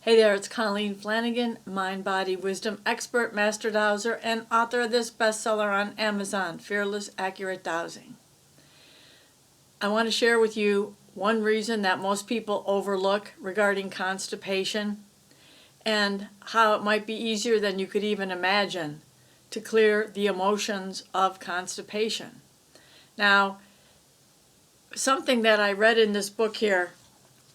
Hey there, it's Colleen Flanagan, mind, body, wisdom expert, master dowser, and author of this bestseller on Amazon, Fearless, Accurate Dowsing. I want to share with you one reason that most people overlook regarding constipation and how it might be easier than you could even imagine to clear the emotions of constipation. Now, something that I read in this book here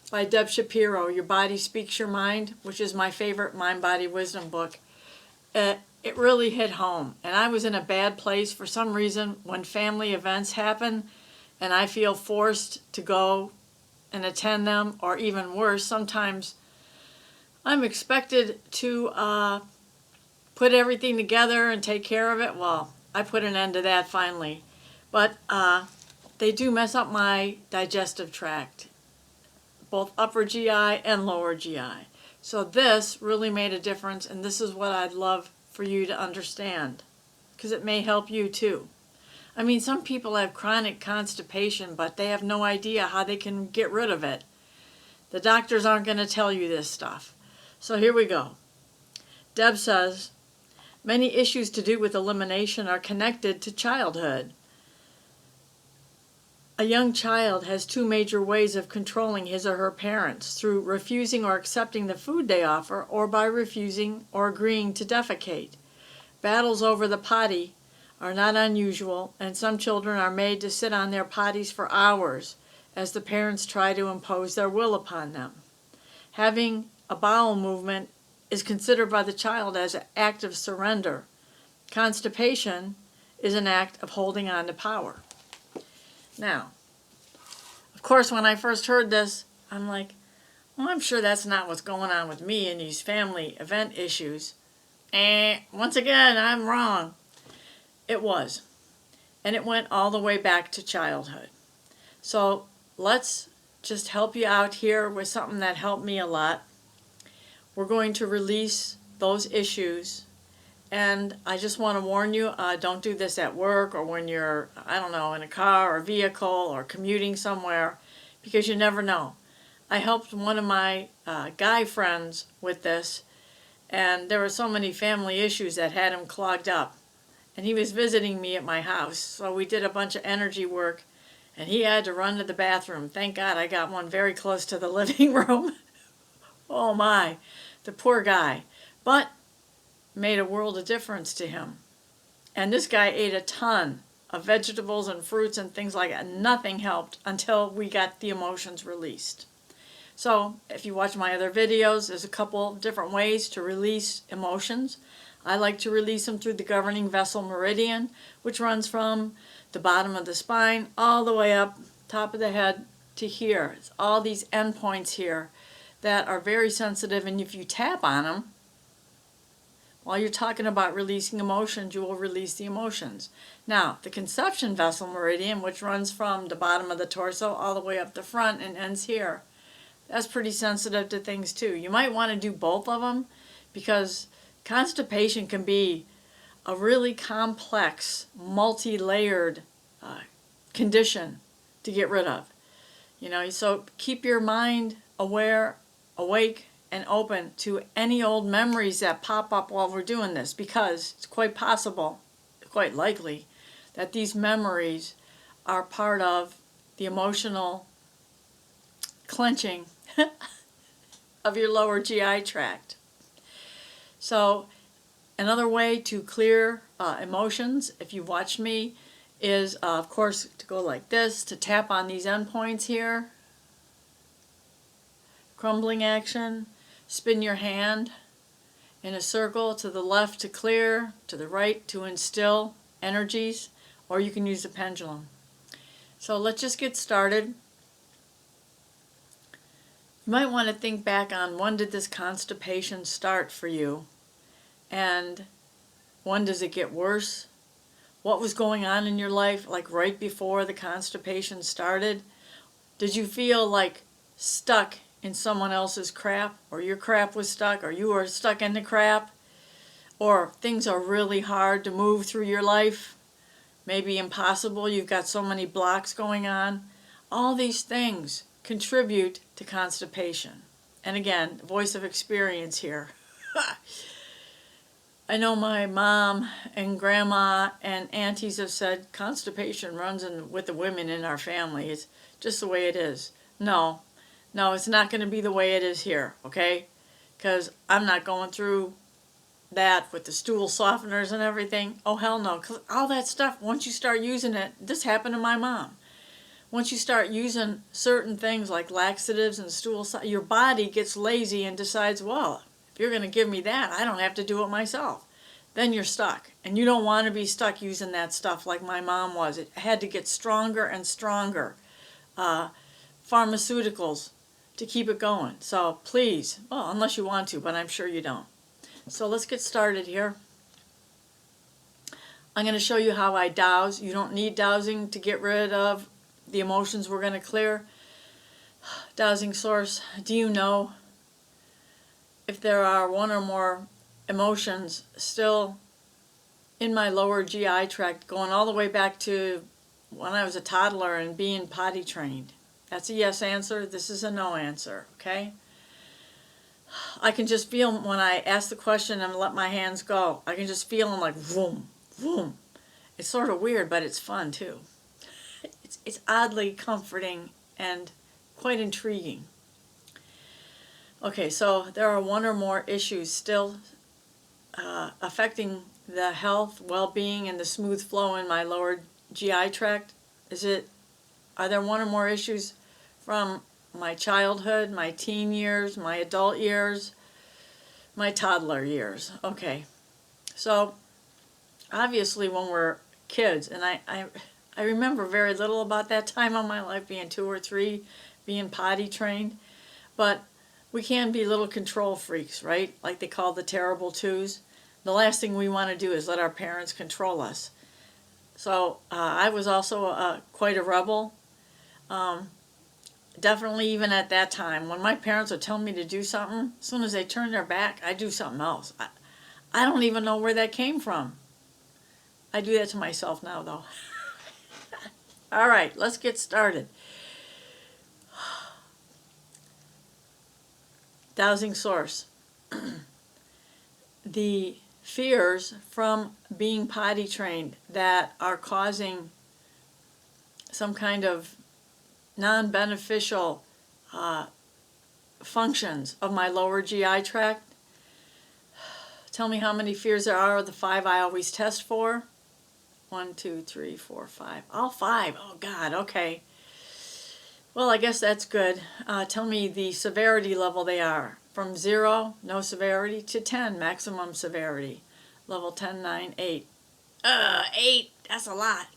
by Deb Shapiro, Your Body Speaks Your Mind, which is my favorite mind, body, wisdom book. It really hit home. And I was in a bad place for some reason when family events happen and I feel forced to go and attend them, or even worse, sometimes I'm expected to put everything together and take care of it. Well, I put an end to that finally. But they do mess up my digestive tract, both upper GI and lower GI. So this really made a difference, and this is what I'd love for you to understand, because it may help you too. I mean, some people have chronic constipation, but they have no idea how they can get rid of it. The doctors aren't going to tell you this stuff. So here we go. Deb says, many issues to do with elimination are connected to childhood. A young child has two major ways of controlling his or her parents: through refusing or accepting the food they offer, or by refusing or agreeing to defecate. Battles over the potty are not unusual, and some children are made to sit on their potties for hours as the parents try to impose their will upon them. Having a bowel movement is considered by the child as an act of surrender. Constipation is an act of holding on to power. Now, of course, when I first heard this, I'm like, well, I'm sure that's not what's going on with me in these family event issues. Once again, I'm wrong. It was. And it went all the way back to childhood. So let's just help you out here with something that helped me a lot. We're going to release those issues. And I just want to warn you, don't do this at work or when you're, I don't know, in a car or a vehicle or commuting somewhere, because you never know. I helped one of my guy friends with this, and there were so many family issues that had him clogged up. And he was visiting me at my house, so we did a bunch of energy work, and he had to run to the bathroom. Thank God I got one very close to the living room. Oh my, the poor guy. But made a world of difference to him. And this guy ate a ton of vegetables and fruits and things like that. Nothing helped until we got the emotions released. So if you watch my other videos, there's a couple different ways to release emotions. I like to release them through the governing vessel meridian, which runs from the bottom of the spine all the way up top of the head to here. It's all these endpoints here that are very sensitive, and if you tap on them while you're talking about releasing emotions, you will release the emotions. Now, the conception vessel meridian, which runs from the bottom of the torso all the way up the front and ends here, that's pretty sensitive to things too. You might want to do both of them, because constipation can be a really complex, multi-layered condition to get rid of. You know, so keep your mind aware, awake, and open to any old memories that pop up while we're doing this, because it's quite possible, quite likely, that these memories are part of the emotional clenching of your lower GI tract. So another way to clear emotions, if you've watched me, is of course to go like this, to tap on these endpoints here. Crumbling action. Spin your hand in a circle to the left to clear, to the right to instill energies, or you can use a pendulum. So let's just get started. You might want to think back on, when did this constipation start for you? And when does it get worse? What was going on in your life like right before the constipation started? Did you feel like stuck in someone else's crap, or your crap was stuck, or you were stuck in the crap, or things are really hard to move through your life, maybe impossible, you've got so many blocks going on? All these things contribute to constipation. And again, voice of experience here. I know my mom and grandma and aunties have said constipation runs with the women in our family. It's just the way it is. No, it's not going to be the way it is here, okay? Because I'm not going through that with the stool softeners and everything. Oh, hell no. 'Cause all that stuff, once you start using it, this happened to my mom. Once you start using certain things like laxatives and your body gets lazy and decides, well, if you're going to give me that, I don't have to do it myself. Then you're stuck. And you don't want to be stuck using that stuff like my mom was. It had to get stronger and stronger. Pharmaceuticals to keep it going. So please, well, unless you want to, but I'm sure you don't. So let's get started here. I'm going to show you how I dowse. You don't need dowsing to get rid of the emotions we're going to clear. Dowsing source, do you know if there are one or more emotions still in my lower GI tract going all the way back to when I was a toddler and being potty trained? That's a yes answer. This is a no answer, okay? I can just feel when I ask the question and let my hands go. I can just feel them like vroom, vroom. It's sort of weird, but it's fun too. It's oddly comforting and quite intriguing. Okay, so there are one or more issues still affecting the health, well-being, and the smooth flow in my lower GI tract. Are there one or more issues from my childhood, my teen years, my adult years, my toddler years? Okay, so obviously when we're kids, and I remember very little about that time of my life, being 2 or 3, being potty trained, but we can be little control freaks, right? Like they call the terrible twos. The last thing we want to do is let our parents control us. So I was also quite a rebel. Definitely even at that time, when my parents would tell me to do something, as soon as they turned their back, I'd do something else. I don't even know where that came from. I do that to myself now, though. All right, let's get started. Dowsing source. The fears from being potty trained that are causing some kind of non-beneficial functions of my lower GI tract. Tell me how many fears there are of the 5 I always test for. 1, 2, 3, 4, 5. All 5. Oh, God. Okay. Well, I guess that's good. Tell me the severity level they are. From 0, no severity, to 10, maximum severity. Level 10, 9, 8. 8. That's a lot.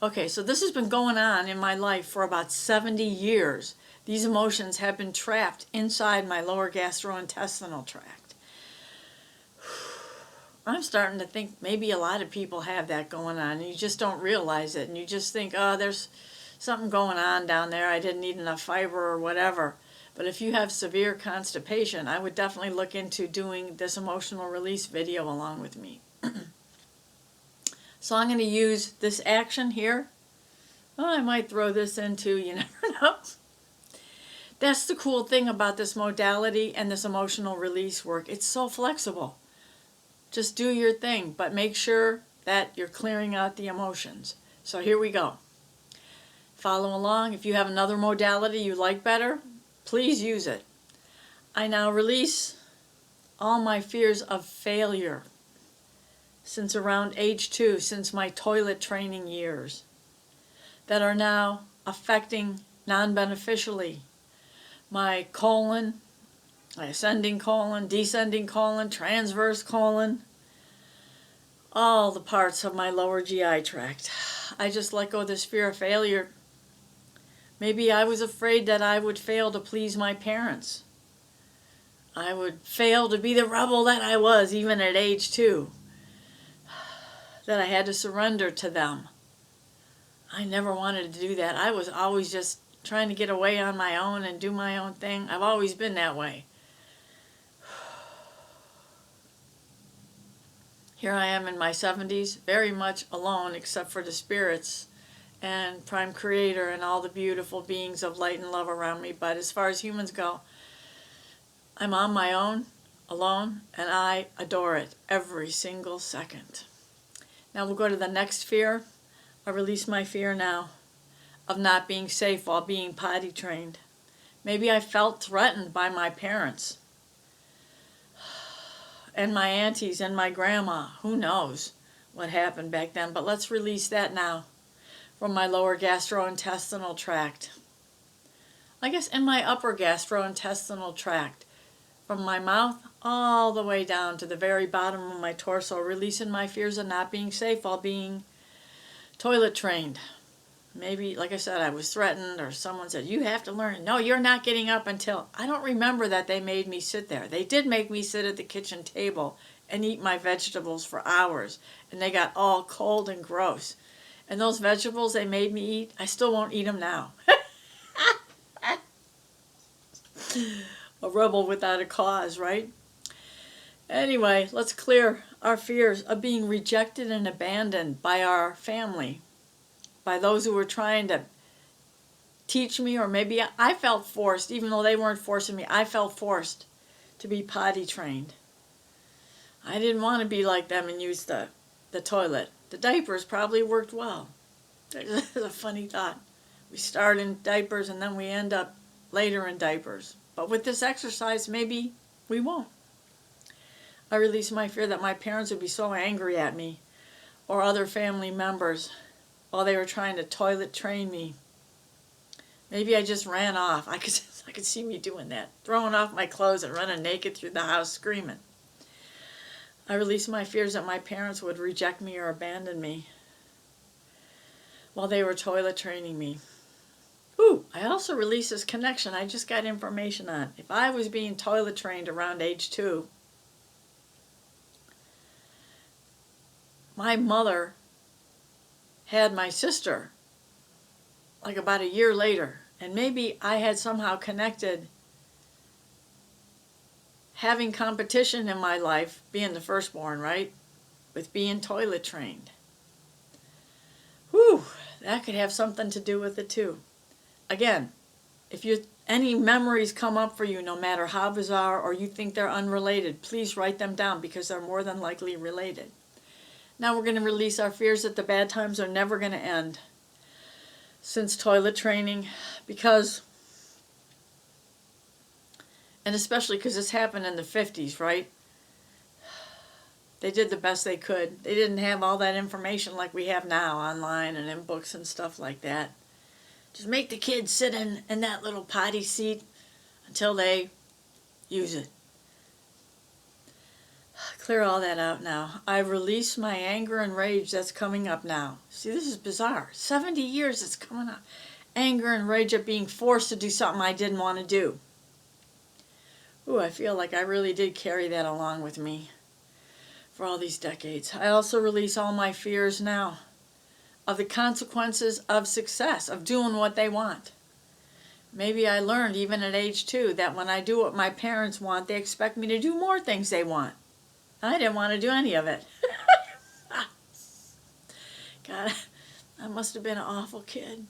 Okay, so this has been going on in my life for about 70 years. These emotions have been trapped inside my lower gastrointestinal tract. I'm starting to think maybe a lot of people have that going on, and you just don't realize it, and you just think, oh, there's something going on down there. I didn't eat enough fiber or whatever. But if you have severe constipation, I would definitely look into doing this emotional release video along with me. So I'm going to use this action here. Oh, I might throw this into, you never know. That's the cool thing about this modality and this emotional release work. It's so flexible. Just do your thing, but make sure that you're clearing out the emotions. So here we go. Follow along. If you have another modality you like better, please use it. I now release all my fears of failure since around age 2, since my toilet training years, that are now affecting non-beneficially my colon, my ascending colon, descending colon, transverse colon, all the parts of my lower GI tract. I just let go of this fear of failure. Maybe I was afraid that I would fail to please my parents. I would fail to be the rebel that I was even at age 2. That I had to surrender to them. I never wanted to do that. I was always just trying to get away on my own and do my own thing. I've always been that way. Here I am in my 70s, very much alone except for the spirits and Prime Creator and all the beautiful beings of light and love around me. But as far as humans go, I'm on my own, alone, and I adore it every single second. Now we'll go to the next fear. I release my fear now of not being safe while being potty trained. Maybe I felt threatened by my parents and my aunties and my grandma. Who knows what happened back then, but let's release that now from my lower gastrointestinal tract. I guess in my upper gastrointestinal tract, from my mouth all the way down to the very bottom of my torso, releasing my fears of not being safe while being toilet trained. Maybe, like I said, I was threatened, or someone said, you have to learn. No, you're not getting up until... I don't remember that they made me sit there. They did make me sit at the kitchen table and eat my vegetables for hours, and they got all cold and gross. And those vegetables they made me eat, I still won't eat them now. A rebel without a cause, right? Anyway, let's clear our fears of being rejected and abandoned by our family, by those who were trying to teach me, or maybe I felt forced, even though they weren't forcing me. I felt forced to be potty trained. I didn't want to be like them and use the toilet. The diapers probably worked well. It's a funny thought. We start in diapers and then we end up later in diapers. But with this exercise, maybe we won't. I release my fear that my parents would be so angry at me or other family members while they were trying to toilet train me. Maybe I just ran off. I could see me doing that, throwing off my clothes and running naked through the house screaming. I release my fears that my parents would reject me or abandon me while they were toilet training me. Ooh, I also release this connection I just got information on. If I was being toilet trained around age 2, my mother had my sister like about a year later, and maybe I had somehow connected having competition in my life, being the firstborn, right, with being toilet trained. Whew, that could have something to do with it too. Again, if any memories come up for you, no matter how bizarre or you think they're unrelated, please write them down because they're more than likely related. Now we're going to release our fears that the bad times are never going to end since toilet training, because, and especially because this happened in the 50s, right? They did the best they could. They didn't have all that information like we have now online and in books and stuff like that. Just make the kids sit in that little potty seat until they use it. Clear all that out now. I release my anger and rage that's coming up now. See, this is bizarre. 70 years it's coming up. Anger and rage at being forced to do something I didn't want to do. Ooh, I feel like I really did carry that along with me for all these decades. I also release all my fears now of the consequences of success, of doing what they want. Maybe I learned even at age 2 that when I do what my parents want, they expect me to do more things they want. I didn't want to do any of it. God, I must have been an awful kid.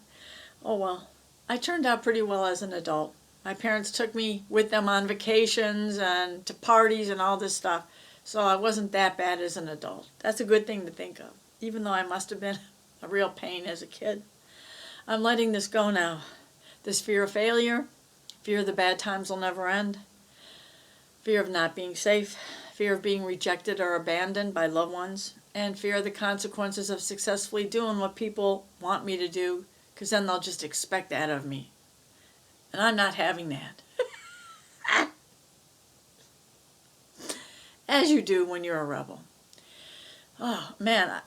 Oh well, I turned out pretty well as an adult. My parents took me with them on vacations and to parties and all this stuff, so I wasn't that bad as an adult. That's a good thing to think of, even though I must have been a real pain as a kid. I'm letting this go now. This fear of failure, fear the bad times will never end, fear of not being safe, fear of being rejected or abandoned by loved ones, and fear of the consequences of successfully doing what people want me to do, because then they'll just expect that of me. And I'm not having that. As you do when you're a rebel. Oh, man,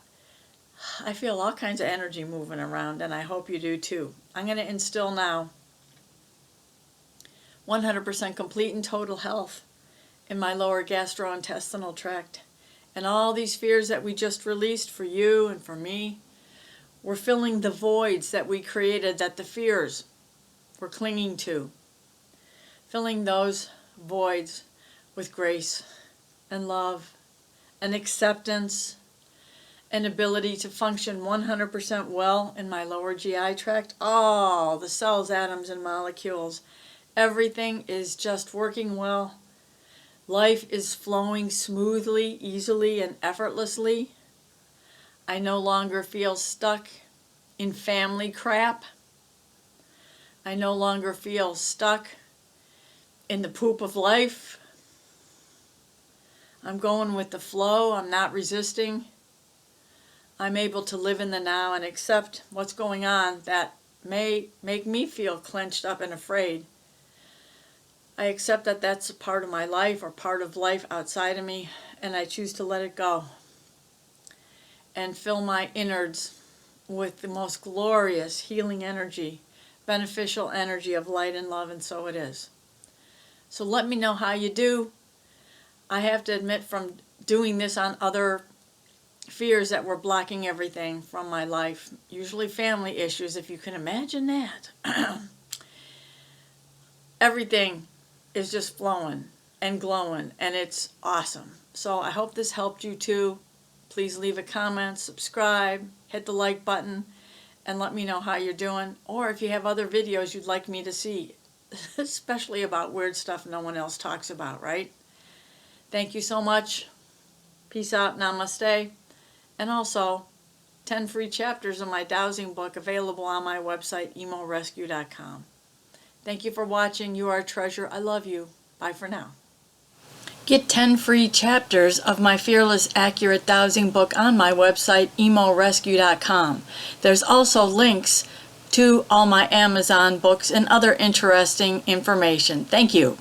I feel all kinds of energy moving around, and I hope you do too. I'm going to instill now 100% complete and total health in my lower gastrointestinal tract. And all these fears that we just released for you and for me, we're filling the voids that we created that the fears were clinging to. Filling those voids with grace and love and acceptance and ability to function 100% well in my lower GI tract. All the cells, atoms, and molecules, everything is just working well Life is flowing smoothly, easily, and effortlessly. I no longer feel stuck in family crap. I no longer feel stuck in the poop of life. I'm going with the flow. I'm not resisting. I'm able to live in the now and accept what's going on that may make me feel clenched up and afraid. I accept that that's a part of my life or part of life outside of me, and I choose to let it go and fill my innards with the most glorious healing energy, beneficial energy of light and love, and so it is. So let me know how you do. I have to admit, from doing this on other fears that were blocking everything from my life, usually family issues, if you can imagine that, everything is just flowing and glowing, and it's awesome. So I hope this helped you too. Please leave a comment, subscribe, hit the like button, and let me know how you're doing, or if you have other videos you'd like me to see, especially about weird stuff no one else talks about, right? Thank you so much. Peace out. Namaste. And also, 10 free chapters of my Dowsing book available on my website, emorescue.com. Thank you for watching. You are a treasure. I love you. Bye for now. Get 10 free chapters of my Fearless Accurate Dowsing book on my website, emorescue.com. There's also links to all my Amazon books and other interesting information. Thank you.